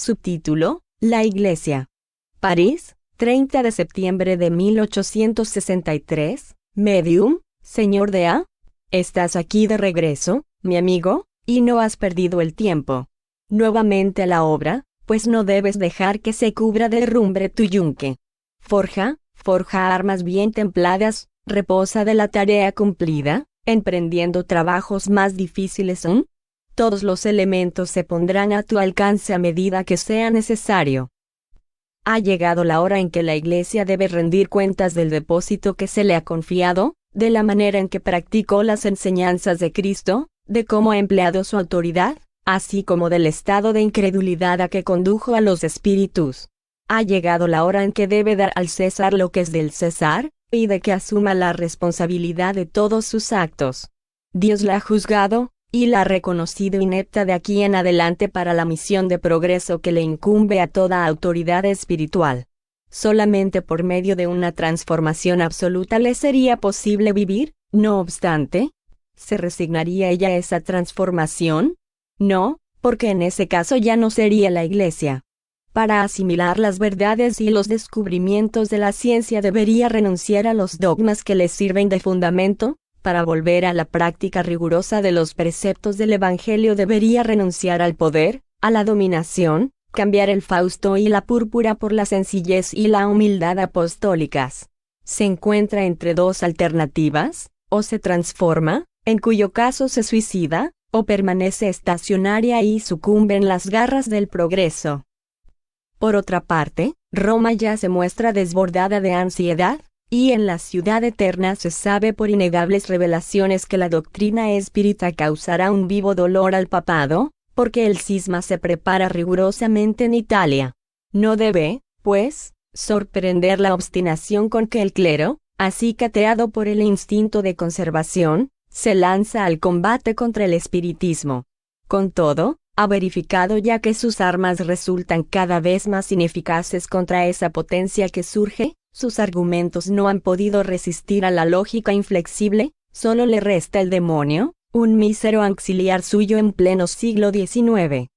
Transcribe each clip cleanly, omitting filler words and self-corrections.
Subtítulo: La Iglesia. París, 30 de septiembre de 1863. Medium: Señor de A. Estás aquí de regreso, mi amigo, y no has perdido el tiempo. Nuevamente a la obra, pues no debes dejar que se cubra de herrumbre tu yunque. Forja armas bien templadas, reposa de la tarea cumplida, emprendiendo trabajos más difíciles aún. Todos los elementos se pondrán a tu alcance a medida que sea necesario. Ha llegado la hora en que la Iglesia debe rendir cuentas del depósito que se le ha confiado, de la manera en que practicó las enseñanzas de Cristo, de cómo ha empleado su autoridad, así como del estado de incredulidad a que condujo a los espíritus. Ha llegado la hora en que debe dar al César lo que es del César, y de que asuma la responsabilidad de todos sus actos. Dios la ha juzgado, y la ha reconocido inepta de aquí en adelante para la misión de progreso que le incumbe a toda autoridad espiritual. Solamente por medio de una transformación absoluta le sería posible vivir. No obstante, ¿se resignaría ella a esa transformación? No, porque en ese caso ya no sería la Iglesia. Para asimilar las verdades y los descubrimientos de la ciencia debería renunciar a los dogmas que le sirven de fundamento. Para volver a la práctica rigurosa de los preceptos del Evangelio debería renunciar al poder, a la dominación, cambiar el fausto y la púrpura por la sencillez y la humildad apostólicas. Se encuentra entre dos alternativas: o se transforma, en cuyo caso se suicida, o permanece estacionaria y sucumbe en las garras del progreso. Por otra parte, Roma ya se muestra desbordada de ansiedad, y en la ciudad eterna se sabe por innegables revelaciones que la doctrina espírita causará un vivo dolor al papado, porque el cisma se prepara rigurosamente en Italia. No debe, pues, sorprender la obstinación con que el clero, acicateado por el instinto de conservación, se lanza al combate contra el espiritismo. Con todo, ha verificado ya que sus armas resultan cada vez más ineficaces contra esa potencia que surge. Sus argumentos no han podido resistir a la lógica inflexible, solo le resta el demonio, un mísero auxiliar suyo en pleno siglo XIX.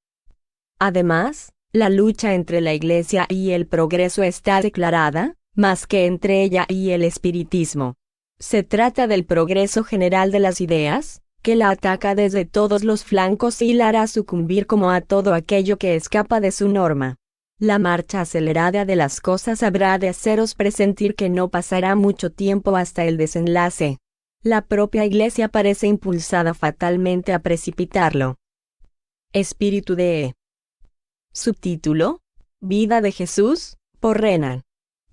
Además, la lucha entre la Iglesia y el progreso está declarada, más que entre ella y el espiritismo. Se trata del progreso general de las ideas, que la ataca desde todos los flancos y la hará sucumbir como a todo aquello que escapa de su norma. La marcha acelerada de las cosas habrá de haceros presentir que no pasará mucho tiempo hasta el desenlace. La propia Iglesia parece impulsada fatalmente a precipitarlo. Espíritu de E. Subtítulo: Vida de Jesús, por Renan.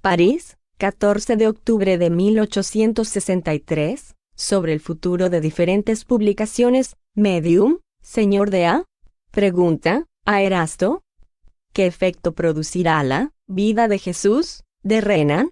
París, 14 de octubre de 1863, sobre el futuro de diferentes publicaciones. Medium: Señor de A. Pregunta: ¿a Erasto? ¿Qué efecto producirá la vida de Jesús, de Renan?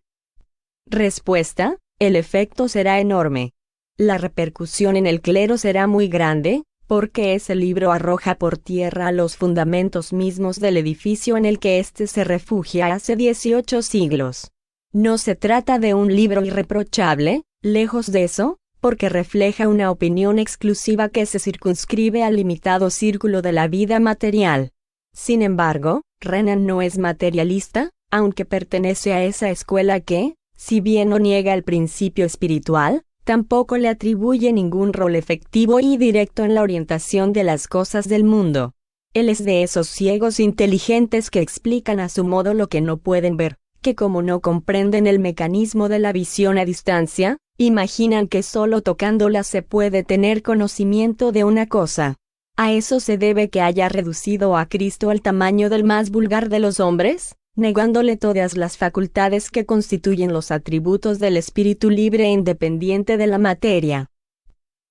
Respuesta: el efecto será enorme. La repercusión en el clero será muy grande, porque ese libro arroja por tierra los fundamentos mismos del edificio en el que éste se refugia hace 18 siglos. No se trata de un libro irreprochable, lejos de eso, porque refleja una opinión exclusiva que se circunscribe al limitado círculo de la vida material. Sin embargo, Renan no es materialista, aunque pertenece a esa escuela que, si bien no niega el principio espiritual, tampoco le atribuye ningún rol efectivo y directo en la orientación de las cosas del mundo. Él es de esos ciegos inteligentes que explican a su modo lo que no pueden ver, que como no comprenden el mecanismo de la visión a distancia, imaginan que solo tocándola se puede tener conocimiento de una cosa. ¿A eso se debe que haya reducido a Cristo al tamaño del más vulgar de los hombres, negándole todas las facultades que constituyen los atributos del espíritu libre e independiente de la materia?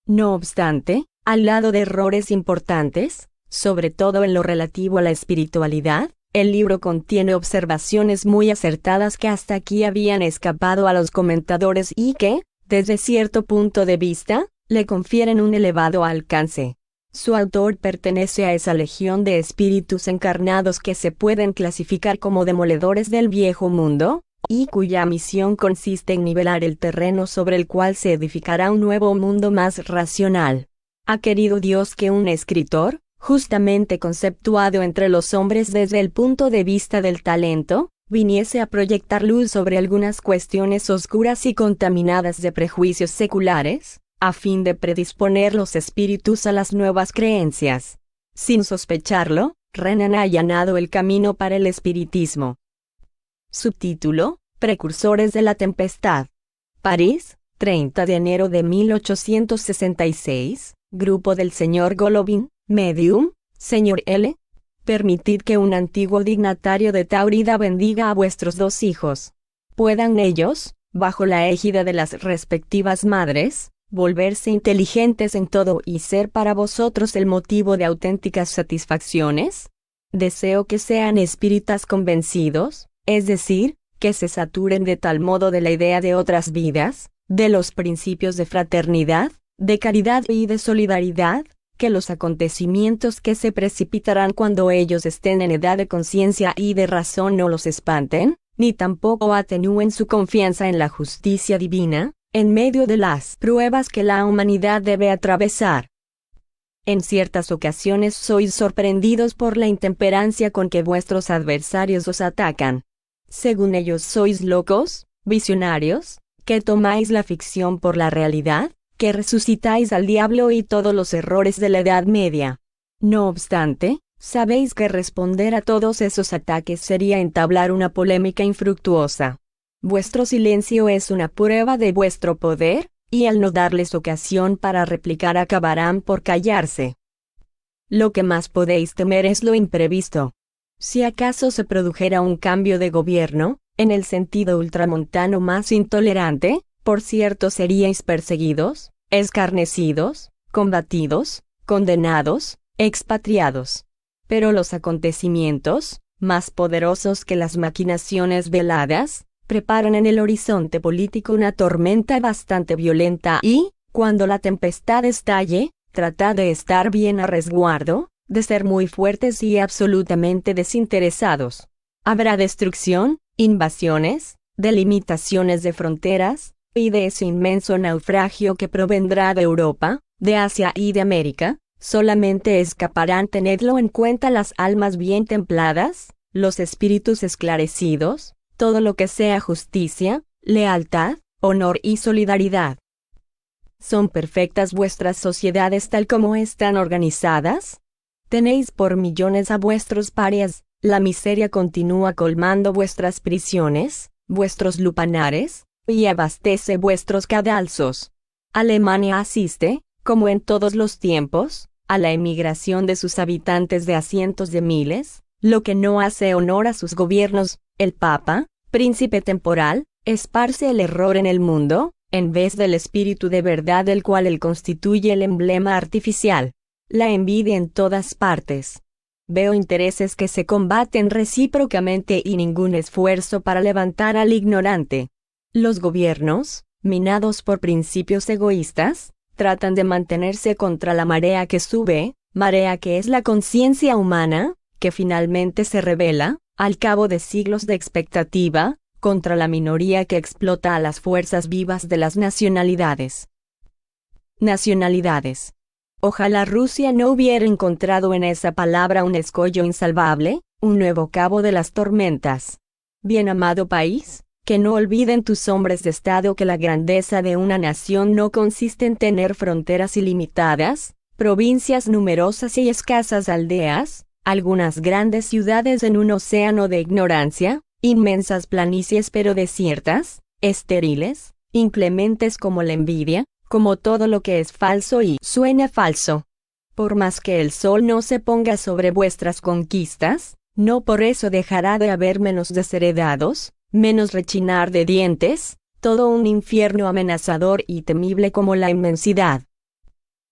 No obstante, al lado de errores importantes, sobre todo en lo relativo a la espiritualidad, el libro contiene observaciones muy acertadas que hasta aquí habían escapado a los comentadores y que, desde cierto punto de vista, le confieren un elevado alcance. Su autor pertenece a esa legión de espíritus encarnados que se pueden clasificar como demoledores del viejo mundo, y cuya misión consiste en nivelar el terreno sobre el cual se edificará un nuevo mundo más racional. ¿Ha querido Dios que un escritor, justamente conceptuado entre los hombres desde el punto de vista del talento, viniese a proyectar luz sobre algunas cuestiones oscuras y contaminadas de prejuicios seculares, a fin de predisponer los espíritus a las nuevas creencias. Sin sospecharlo, Renan ha allanado el camino para el espiritismo. Subtítulo: Precursores de la tempestad. París, 30 de enero de 1866, grupo del señor Golovin, medium, señor L. Permitid que un antiguo dignatario de Taurida bendiga a vuestros 2 hijos. Puedan ellos, bajo la égida de las respectivas madres, volverse inteligentes en todo y ser para vosotros el motivo de auténticas satisfacciones. Deseo que sean espíritas convencidos, es decir, que se saturen de tal modo de la idea de otras vidas, de los principios de fraternidad, de caridad y de solidaridad, que los acontecimientos que se precipitarán cuando ellos estén en edad de conciencia y de razón no los espanten, ni tampoco atenúen su confianza en la justicia divina, en medio de las pruebas que la humanidad debe atravesar. En ciertas ocasiones sois sorprendidos por la intemperancia con que vuestros adversarios os atacan. Según ellos sois locos, visionarios, que tomáis la ficción por la realidad, que resucitáis al diablo y todos los errores de la Edad Media. No obstante, sabéis que responder a todos esos ataques sería entablar una polémica infructuosa. Vuestro silencio es una prueba de vuestro poder, y al no darles ocasión para replicar acabarán por callarse. Lo que más podéis temer es lo imprevisto. Si acaso se produjera un cambio de gobierno, en el sentido ultramontano más intolerante, por cierto seríais perseguidos, escarnecidos, combatidos, condenados, expatriados. Pero los acontecimientos, más poderosos que las maquinaciones veladas, preparan en el horizonte político una tormenta bastante violenta y, cuando la tempestad estalle, tratad de estar bien a resguardo, de ser muy fuertes y absolutamente desinteresados. Habrá destrucción, invasiones, delimitaciones de fronteras, y de ese inmenso naufragio que provendrá de Europa, de Asia y de América, solamente escaparán, tenedlo en cuenta, las almas bien templadas, los espíritus esclarecidos, todo lo que sea justicia, lealtad, honor y solidaridad. ¿Son perfectas vuestras sociedades tal como están organizadas? Tenéis por millones a vuestros parias, la miseria continúa colmando vuestras prisiones, vuestros lupanares, y abastece vuestros cadalsos. Alemania asiste, como en todos los tiempos, a la emigración de sus habitantes de a cientos de miles, lo que no hace honor a sus gobiernos. El Papa, príncipe temporal, esparce el error en el mundo, en vez del espíritu de verdad del cual él constituye el emblema artificial. La envidia en todas partes. Veo intereses que se combaten recíprocamente y ningún esfuerzo para levantar al ignorante. Los gobiernos, minados por principios egoístas, tratan de mantenerse contra la marea que sube, marea que es la conciencia humana, que finalmente se revela, al cabo de siglos de expectativa, contra la minoría que explota a las fuerzas vivas de las nacionalidades. Nacionalidades. Ojalá Rusia no hubiera encontrado en esa palabra un escollo insalvable, un nuevo cabo de las tormentas. Bien amado país, que no olviden tus hombres de Estado que la grandeza de una nación no consiste en tener fronteras ilimitadas, provincias numerosas y escasas aldeas, algunas grandes ciudades en un océano de ignorancia, inmensas planicies pero desiertas, estériles, inclementes como la envidia, como todo lo que es falso y suena falso. Por más que el sol no se ponga sobre vuestras conquistas, no por eso dejará de haber menos desheredados, menos rechinar de dientes, todo un infierno amenazador y temible como la inmensidad.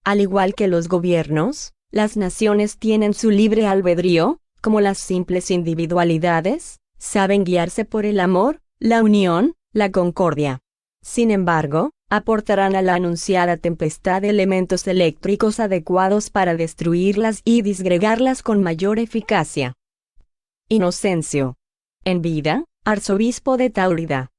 Al igual que los gobiernos, las naciones tienen su libre albedrío, como las simples individualidades, saben guiarse por el amor, la unión, la concordia. Sin embargo, aportarán a la anunciada tempestad elementos eléctricos adecuados para destruirlas y disgregarlas con mayor eficacia. Inocencio. En vida, arzobispo de Taurida.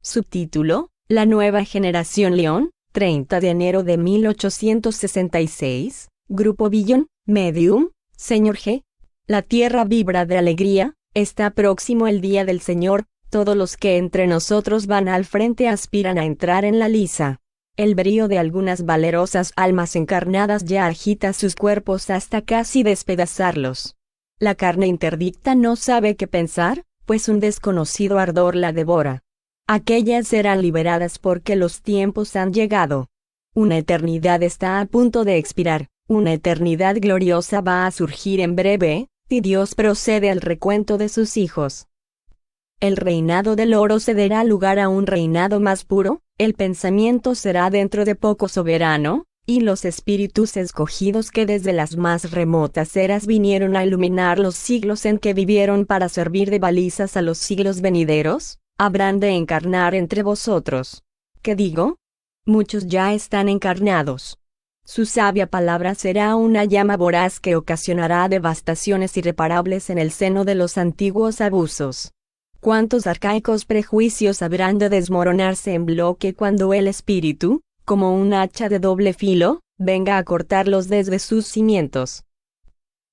Subtítulo: La nueva generación León, 30 de enero de 1866, Grupo Villon, Medium, Señor G. La tierra vibra de alegría, está próximo el día del Señor, todos los que entre nosotros van al frente aspiran a entrar en la liza. El brío de algunas valerosas almas encarnadas ya agita sus cuerpos hasta casi despedazarlos. La carne interdicta no sabe qué pensar, pues un desconocido ardor la devora. Aquellas serán liberadas porque los tiempos han llegado. Una eternidad está a punto de expirar, una eternidad gloriosa va a surgir en breve, y Dios procede al recuento de sus hijos. El reinado del oro cederá lugar a un reinado más puro, el pensamiento será dentro de poco soberano, y los espíritus escogidos que desde las más remotas eras vinieron a iluminar los siglos en que vivieron para servir de balizas a los siglos venideros, habrán de encarnar entre vosotros. ¿Qué digo? Muchos ya están encarnados. Su sabia palabra será una llama voraz que ocasionará devastaciones irreparables en el seno de los antiguos abusos. ¿Cuántos arcaicos prejuicios habrán de desmoronarse en bloque cuando el espíritu, como un hacha de doble filo, venga a cortarlos desde sus cimientos?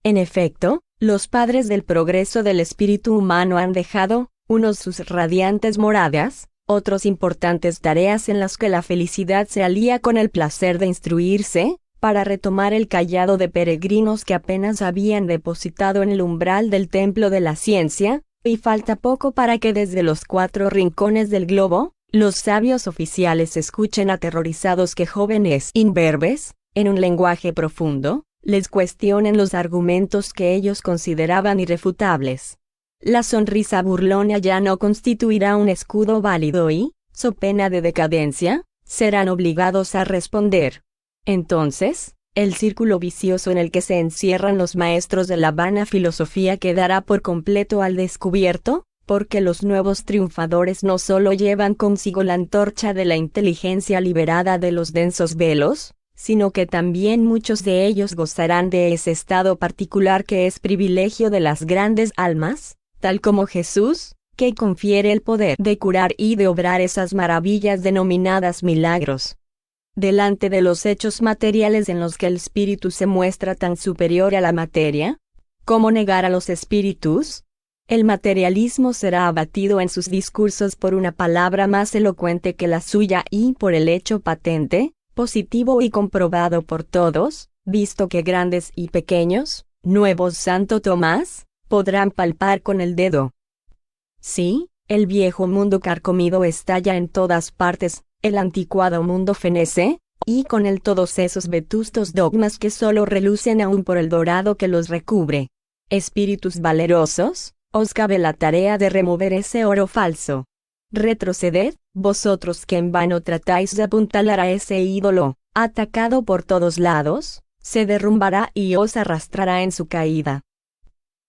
En efecto, los padres del progreso del espíritu humano han dejado, unos sus radiantes moradas, otros importantes tareas en las que la felicidad se alía con el placer de instruirse, para retomar el cayado de peregrinos que apenas habían depositado en el umbral del templo de la ciencia, y falta poco para que desde los 4 rincones del globo, los sabios oficiales escuchen aterrorizados que jóvenes imberbes, en un lenguaje profundo, les cuestionen los argumentos que ellos consideraban irrefutables. La sonrisa burlona ya no constituirá un escudo válido y, so pena de decadencia, serán obligados a responder. Entonces, el círculo vicioso en el que se encierran los maestros de la vana filosofía quedará por completo al descubierto, porque los nuevos triunfadores no solo llevan consigo la antorcha de la inteligencia liberada de los densos velos, sino que también muchos de ellos gozarán de ese estado particular que es privilegio de las grandes almas, tal como Jesús, que confiere el poder de curar y de obrar esas maravillas denominadas milagros. Delante de los hechos materiales en los que el espíritu se muestra tan superior a la materia, ¿cómo negar a los espíritus? El materialismo será abatido en sus discursos por una palabra más elocuente que la suya y por el hecho patente, positivo y comprobado por todos, visto que grandes y pequeños, nuevos Santo Tomás, podrán palpar con el dedo. Sí, el viejo mundo carcomido está ya en todas partes, el anticuado mundo fenece, y con él todos esos vetustos dogmas que solo relucen aún por el dorado que los recubre. Espíritus valerosos, os cabe la tarea de remover ese oro falso. Retroceded, vosotros que en vano tratáis de apuntalar a ese ídolo, atacado por todos lados, se derrumbará y os arrastrará en su caída.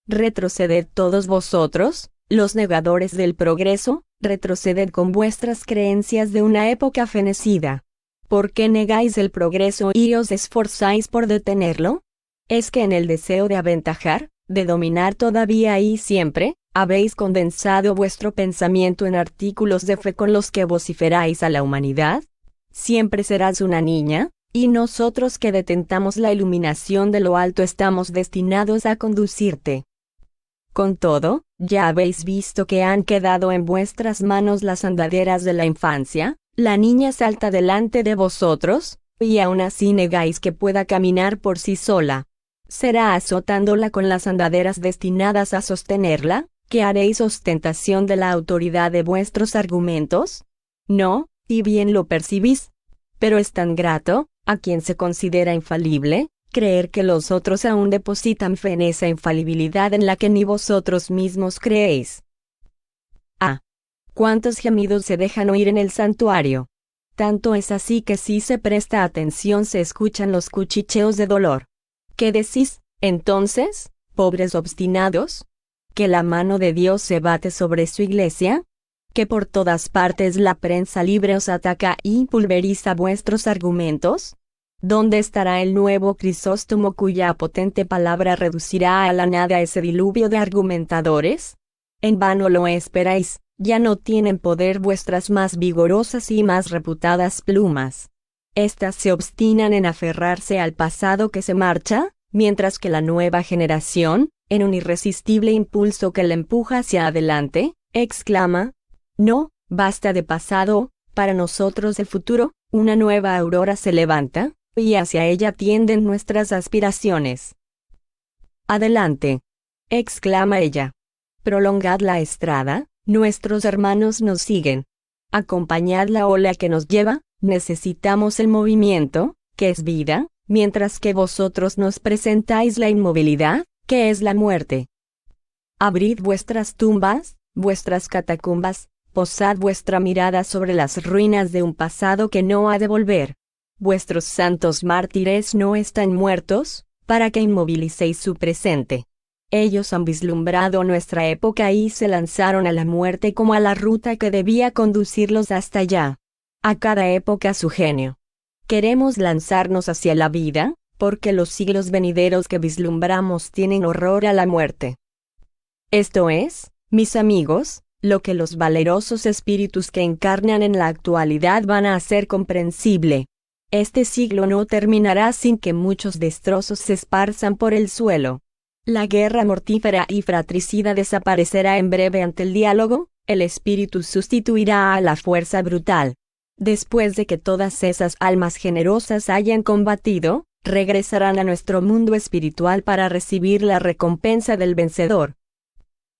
Retroceded todos vosotros, los negadores del progreso, retroceded con vuestras creencias de una época fenecida. ¿Por qué negáis el progreso y os esforzáis por detenerlo? ¿Es que en el deseo de aventajar, de dominar todavía y siempre, habéis condensado vuestro pensamiento en artículos de fe con los que vociferáis a la humanidad? Siempre serás una niña, y nosotros que detentamos la iluminación de lo alto estamos destinados a conducirte. Con todo, ya habéis visto que han quedado en vuestras manos las andaderas de la infancia, la niña salta delante de vosotros, y aún así negáis que pueda caminar por sí sola. ¿Será azotándola con las andaderas destinadas a sostenerla, que haréis ostentación de la autoridad de vuestros argumentos? No, y bien lo percibís. Pero es tan grato, a quien se considera infalible, creer que los otros aún depositan fe en esa infalibilidad en la que ni vosotros mismos creéis. ¿Cuántos gemidos se dejan oír en el santuario? Tanto es así que si se presta atención se escuchan los cuchicheos de dolor. ¿Qué decís, entonces, pobres obstinados? ¿Que la mano de Dios se bate sobre su iglesia? ¿Que por todas partes la prensa libre os ataca y pulveriza vuestros argumentos? ¿Dónde estará el nuevo Crisóstomo cuya potente palabra reducirá a la nada ese diluvio de argumentadores? En vano lo esperáis, ya no tienen poder vuestras más vigorosas y más reputadas plumas. Estas se obstinan en aferrarse al pasado que se marcha, mientras que la nueva generación, en un irresistible impulso que la empuja hacia adelante, exclama: no, basta de pasado, para nosotros el futuro, una nueva aurora se levanta, y hacia ella tienden nuestras aspiraciones. Adelante, exclama ella. Prolongad la estrada, nuestros hermanos nos siguen. Acompañad la ola que nos lleva, necesitamos el movimiento, que es vida, mientras que vosotros nos presentáis la inmovilidad, que es la muerte. Abrid vuestras tumbas, vuestras catacumbas, posad vuestra mirada sobre las ruinas de un pasado que no ha de volver. Vuestros santos mártires no están muertos, para que inmovilicéis su presente. Ellos han vislumbrado nuestra época y se lanzaron a la muerte como a la ruta que debía conducirlos hasta allá. A cada época su genio. Queremos lanzarnos hacia la vida, porque los siglos venideros que vislumbramos tienen horror a la muerte. Esto es, mis amigos, lo que los valerosos espíritus que encarnan en la actualidad van a hacer comprensible. Este siglo no terminará sin que muchos destrozos se esparzan por el suelo. La guerra mortífera y fratricida desaparecerá en breve ante el diálogo, el espíritu sustituirá a la fuerza brutal. Después de que todas esas almas generosas hayan combatido, regresarán a nuestro mundo espiritual para recibir la recompensa del vencedor.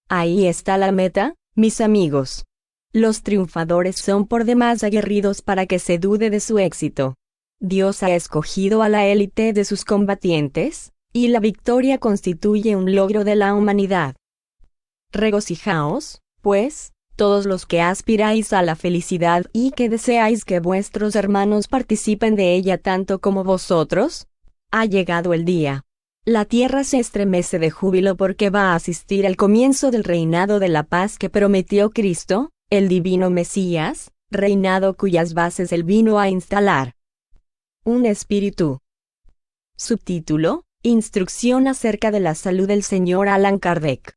Ahí está la meta, mis amigos. Los triunfadores son por demás aguerridos para que se dude de su éxito. Dios ha escogido a la élite de sus combatientes, y la victoria constituye un logro de la humanidad. Regocijaos, pues, todos los que aspiráis a la felicidad y que deseáis que vuestros hermanos participen de ella tanto como vosotros. Ha llegado el día. La tierra se estremece de júbilo porque va a asistir al comienzo del reinado de la paz que prometió Cristo, el divino Mesías, reinado cuyas bases él vino a instalar. Un espíritu. Subtítulo: Instrucción acerca de la salud del señor Allan Kardec.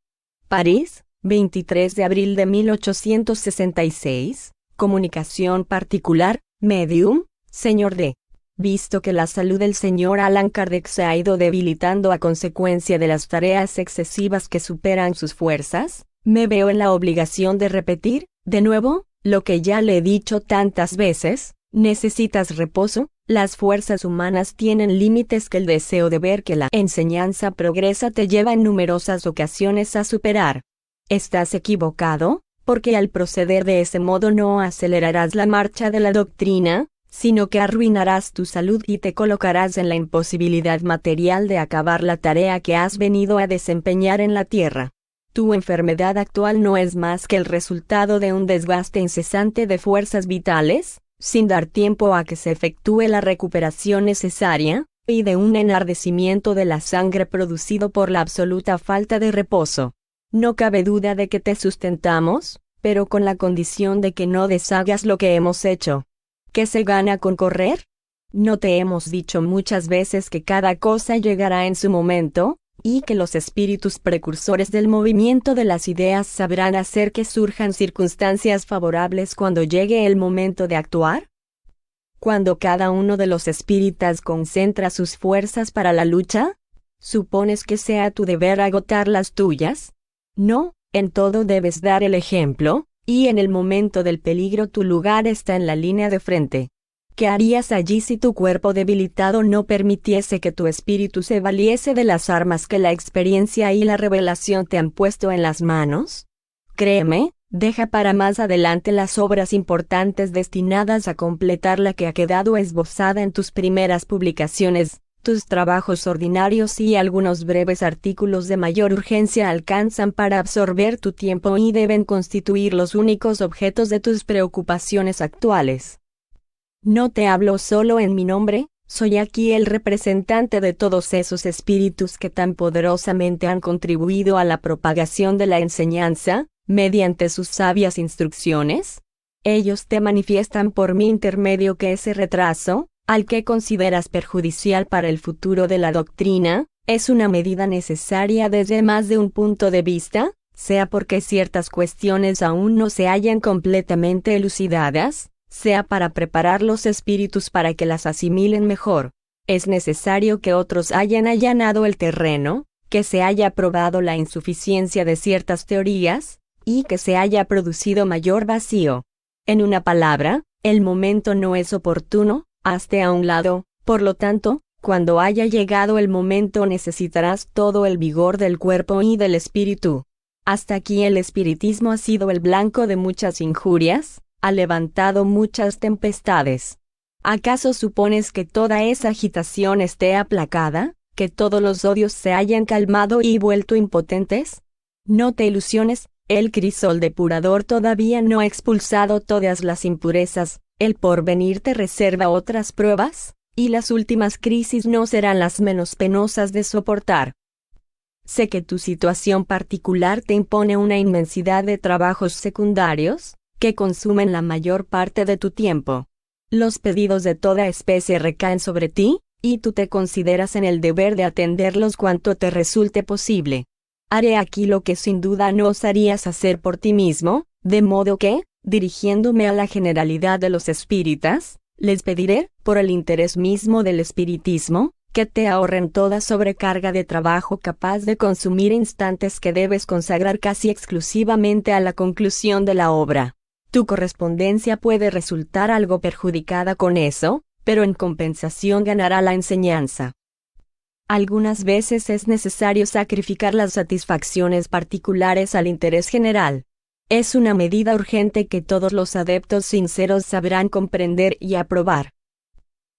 París, 23 de abril de 1866. Comunicación particular, medium, señor D. Visto que la salud del señor Allan Kardec se ha ido debilitando a consecuencia de las tareas excesivas que superan sus fuerzas, me veo en la obligación de repetir, de nuevo, lo que ya le he dicho tantas veces: necesitas reposo. Las fuerzas humanas tienen límites que el deseo de ver que la enseñanza progresa te lleva en numerosas ocasiones a superar. Estás equivocado, porque al proceder de ese modo no acelerarás la marcha de la doctrina, sino que arruinarás tu salud y te colocarás en la imposibilidad material de acabar la tarea que has venido a desempeñar en la tierra. Tu enfermedad actual no es más que el resultado de un desgaste incesante de fuerzas vitales, sin dar tiempo a que se efectúe la recuperación necesaria, y de un enardecimiento de la sangre producido por la absoluta falta de reposo. No cabe duda de que te sustentamos, pero con la condición de que no deshagas lo que hemos hecho. ¿Qué se gana con correr? ¿No te hemos dicho muchas veces que cada cosa llegará en su momento, y que los espíritus precursores del movimiento de las ideas sabrán hacer que surjan circunstancias favorables cuando llegue el momento de actuar? Cuando cada uno de los espíritas concentra sus fuerzas para la lucha, ¿supones que sea tu deber agotar las tuyas? No, en todo debes dar el ejemplo, y en el momento del peligro tu lugar está en la línea de frente. ¿Qué harías allí si tu cuerpo debilitado no permitiese que tu espíritu se valiese de las armas que la experiencia y la revelación te han puesto en las manos? Créeme, deja para más adelante las obras importantes destinadas a completar la que ha quedado esbozada en tus primeras publicaciones. Tus trabajos ordinarios y algunos breves artículos de mayor urgencia alcanzan para absorber tu tiempo y deben constituir los únicos objetos de tus preocupaciones actuales. No te hablo solo en mi nombre, soy aquí el representante de todos esos espíritus que tan poderosamente han contribuido a la propagación de la enseñanza, mediante sus sabias instrucciones. Ellos te manifiestan por mi intermedio que ese retraso, al que consideras perjudicial para el futuro de la doctrina, es una medida necesaria desde más de un punto de vista, sea porque ciertas cuestiones aún no se hayan completamente elucidadas, sea para preparar los espíritus para que las asimilen mejor. Es necesario que otros hayan allanado el terreno, que se haya probado la insuficiencia de ciertas teorías, y que se haya producido mayor vacío. En una palabra, el momento no es oportuno, hazte a un lado, por lo tanto, cuando haya llegado el momento necesitarás todo el vigor del cuerpo y del espíritu. Hasta aquí el espiritismo ha sido el blanco de muchas injurias, ha levantado muchas tempestades. ¿Acaso supones que toda esa agitación esté aplacada, que todos los odios se hayan calmado y vuelto impotentes? No te ilusiones, el crisol depurador todavía no ha expulsado todas las impurezas, el porvenir te reserva otras pruebas, y las últimas crisis no serán las menos penosas de soportar. Sé que tu situación particular te impone una inmensidad de trabajos secundarios, que consumen la mayor parte de tu tiempo. Los pedidos de toda especie recaen sobre ti, y tú te consideras en el deber de atenderlos cuanto te resulte posible. Haré aquí lo que sin duda no osarías hacer por ti mismo, de modo que, dirigiéndome a la generalidad de los espíritas, les pediré, por el interés mismo del espiritismo, que te ahorren toda sobrecarga de trabajo capaz de consumir instantes que debes consagrar casi exclusivamente a la conclusión de la obra. Tu correspondencia puede resultar algo perjudicada con eso, pero en compensación ganará la enseñanza. Algunas veces es necesario sacrificar las satisfacciones particulares al interés general. Es una medida urgente que todos los adeptos sinceros sabrán comprender y aprobar.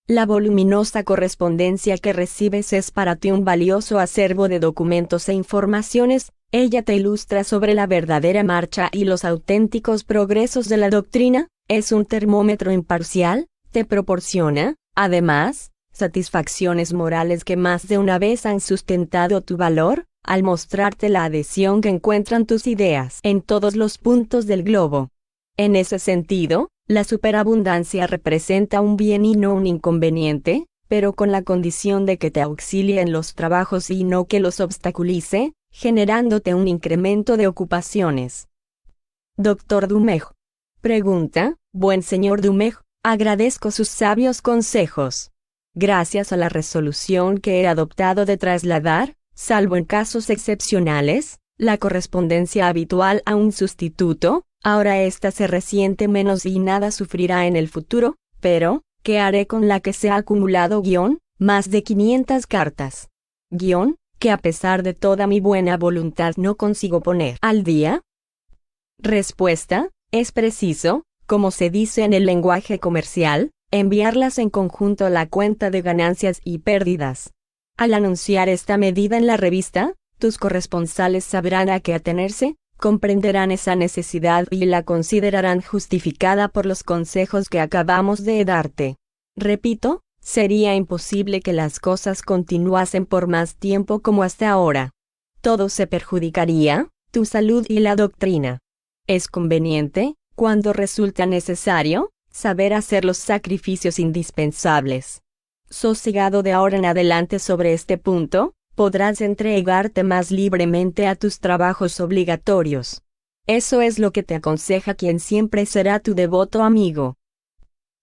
La voluminosa correspondencia que recibes es para ti un valioso acervo de documentos e informaciones. Ella te ilustra sobre la verdadera marcha y los auténticos progresos de la doctrina, es un termómetro imparcial, te proporciona, además, satisfacciones morales que más de una vez han sustentado tu valor, al mostrarte la adhesión que encuentran tus ideas en todos los puntos del globo. En ese sentido, la superabundancia representa un bien y no un inconveniente, pero con la condición de que te auxilie en los trabajos y no que los obstaculice, generándote un incremento de ocupaciones. Doctor Dumejo. Pregunta, buen señor Dumejo, agradezco sus sabios consejos. Gracias a la resolución que he adoptado de trasladar, salvo en casos excepcionales, la correspondencia habitual a un sustituto, ahora ésta se resiente menos y nada sufrirá en el futuro, pero, ¿qué haré con la que se ha acumulado más de 500 cartas? Que a pesar de toda mi buena voluntad no consigo poner al día. Respuesta, es preciso, como se dice en el lenguaje comercial, enviarlas en conjunto a la cuenta de ganancias y pérdidas. Al anunciar esta medida en la revista, tus corresponsales sabrán a qué atenerse, comprenderán esa necesidad y la considerarán justificada por los consejos que acabamos de darte. Repito, sería imposible que las cosas continuasen por más tiempo como hasta ahora. Todo se perjudicaría, tu salud y la doctrina. Es conveniente, cuando resulta necesario, saber hacer los sacrificios indispensables. Sosegado de ahora en adelante sobre este punto, podrás entregarte más libremente a tus trabajos obligatorios. Eso es lo que te aconseja quien siempre será tu devoto amigo.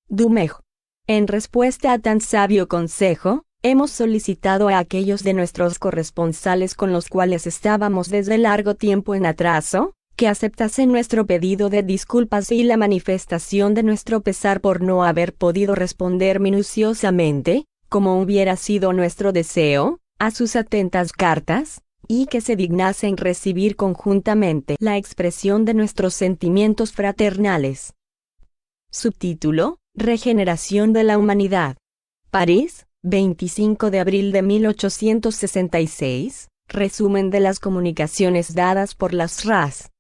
Dumejo. En respuesta a tan sabio consejo, hemos solicitado a aquellos de nuestros corresponsales con los cuales estábamos desde largo tiempo en atraso, que aceptasen nuestro pedido de disculpas y la manifestación de nuestro pesar por no haber podido responder minuciosamente, como hubiera sido nuestro deseo, a sus atentas cartas, y que se dignasen recibir conjuntamente la expresión de nuestros sentimientos fraternales. Subtítulo: Regeneración de la humanidad. París, 25 de abril de 1866. Resumen de las comunicaciones dadas por las RAS.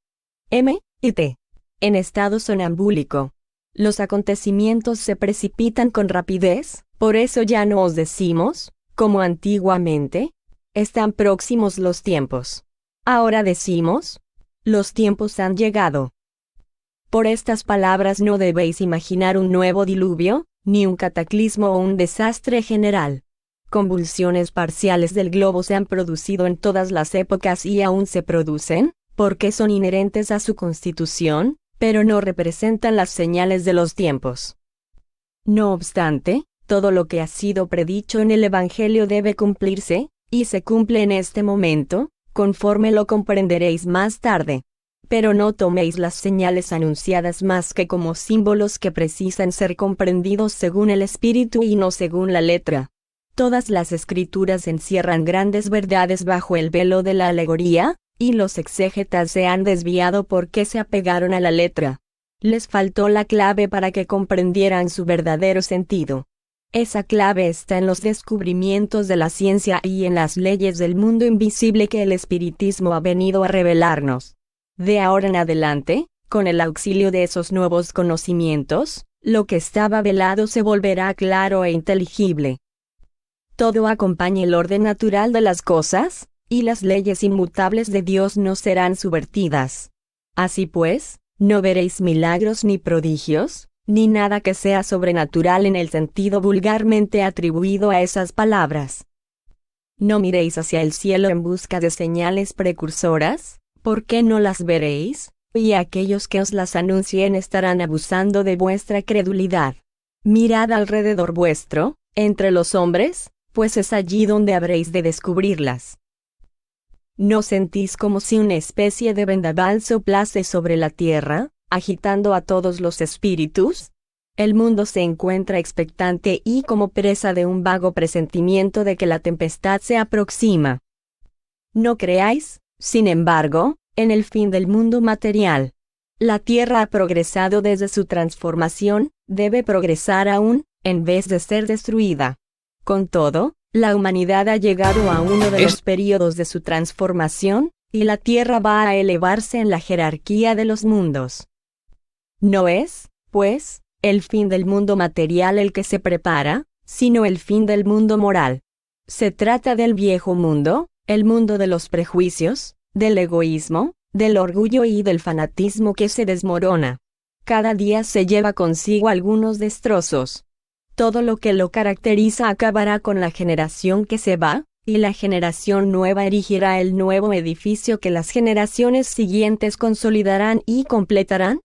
M. y T. En estado sonambúlico. Los acontecimientos se precipitan con rapidez, por eso ya no os decimos, como antiguamente, están próximos los tiempos. Ahora decimos, los tiempos han llegado. Por estas palabras no debéis imaginar un nuevo diluvio, ni un cataclismo o un desastre general. Convulsiones parciales del globo se han producido en todas las épocas y aún se producen, porque son inherentes a su constitución, pero no representan las señales de los tiempos. No obstante, Todo lo que ha sido predicho en el Evangelio debe cumplirse, y se cumple en este momento, conforme lo comprenderéis más tarde. Pero no toméis las señales anunciadas más que como símbolos que precisan ser comprendidos según el Espíritu y no según la letra. Todas las Escrituras encierran grandes verdades bajo el velo de la alegoría, y los exégetas se han desviado porque se apegaron a la letra. Les faltó la clave para que comprendieran su verdadero sentido. Esa clave está en los descubrimientos de la ciencia y en las leyes del mundo invisible que el espiritismo ha venido a revelarnos. De ahora en adelante, con el auxilio de esos nuevos conocimientos, lo que estaba velado se volverá claro e inteligible. Todo acompaña el orden natural de las cosas, y las leyes inmutables de Dios no serán subvertidas. Así pues, no veréis milagros ni prodigios, ni nada que sea sobrenatural en el sentido vulgarmente atribuido a esas palabras. No miréis hacia el cielo en busca de señales precursoras, porque no las veréis, y aquellos que os las anuncien estarán abusando de vuestra credulidad. Mirad alrededor vuestro, entre los hombres, pues es allí donde habréis de descubrirlas. ¿No sentís como si una especie de vendaval soplase sobre la tierra, agitando a todos los espíritus? El mundo se encuentra expectante y como presa de un vago presentimiento de que la tempestad se aproxima. No creáis, sin embargo, en el fin del mundo material. La tierra ha progresado desde su transformación, debe progresar aún, en vez de ser destruida. Con todo, la humanidad ha llegado a uno de los períodos de su transformación, y la tierra va a elevarse en la jerarquía de los mundos. No es, pues, el fin del mundo material el que se prepara, sino el fin del mundo moral. Se trata del viejo mundo, el mundo de los prejuicios, del egoísmo, del orgullo y del fanatismo que se desmorona. Cada día se lleva consigo algunos destrozos. Todo lo que lo caracteriza acabará con la generación que se va, y la generación nueva erigirá el nuevo edificio que las generaciones siguientes consolidarán y completarán,